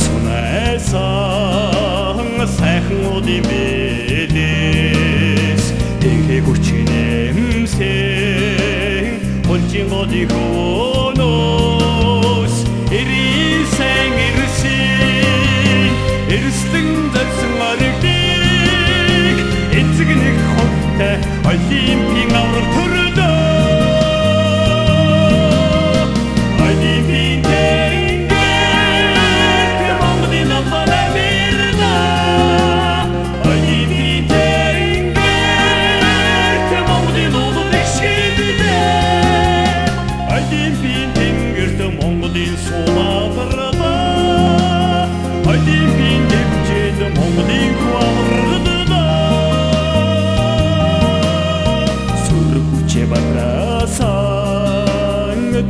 Sunайсан сайхан удын мэдээс Тэнхээ хүчин эмсэн Хончин годыг хөнөөс Ирсэн Ирслэн зарсан аригдыг Эцэг нэг хоттой Олимпийн аврал төрдөө Олимпийн тэнгэр Монголын намбар амирна Олимпийн тэнгэр Монголын уулын шидэ Олимпийн тэнгэрт Монголын сумадарда Олимпийн дэвжээд Монголын хуаврдда Сүрэг хүчээ баграсан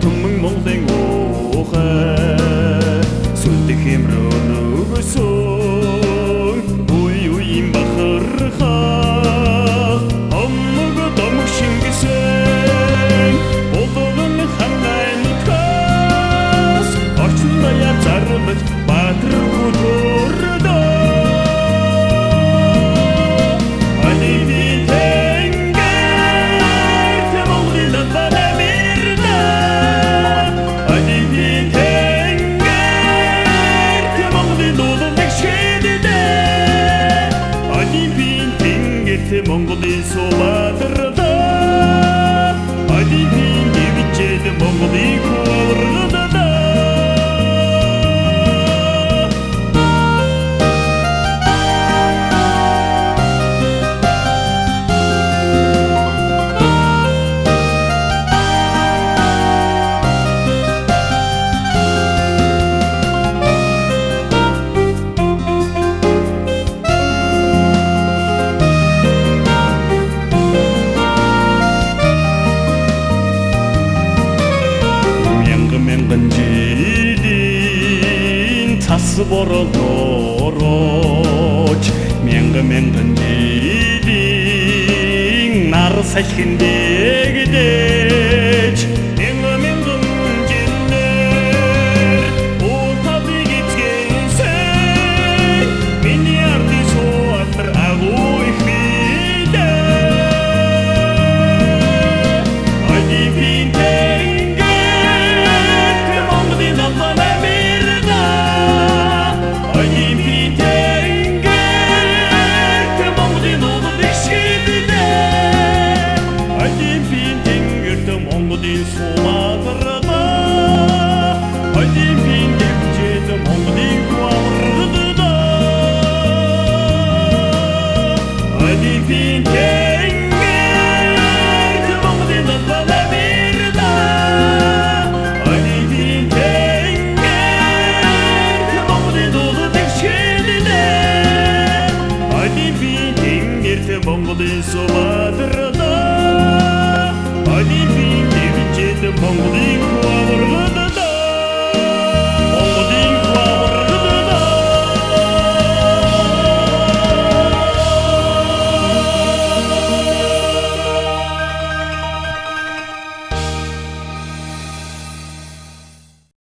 Түмэн Монголын уухай Сүлдэх хэмрөө нөгөөсөн Уй уйн бахархаа Аммаг домог шингэсэн Болдогон ханай нутгаас Орчин даяар зарлаж Баатар хөдөрдөө Олимпийн тэнгэр Монголын намбар амирна Олимпийн тэнгэр Монголын уулын шидэ Олимпийн тэнгэрт Монголын сумадарда Олимпийн дэвжээд Монголын хуаврдда Мянган жилийн цас боролдорож мянган жилийн нар салхин дэгдэж мянган жилээр утабыг эцгэнсэн миний арди суатар агуу их бидэ Олимпийн Олимпийн тэнгэр Монголын уулын шидэ Олимпийн тэнгэрт Монголын сумадарда Олимпийн дэвжээд Монголын хуаврдда Олимпийн тэнгэр Монголын намбар амирна Олимпийн Монголын сумадарда Олимпийн дэвжээд Монголын хуаврдда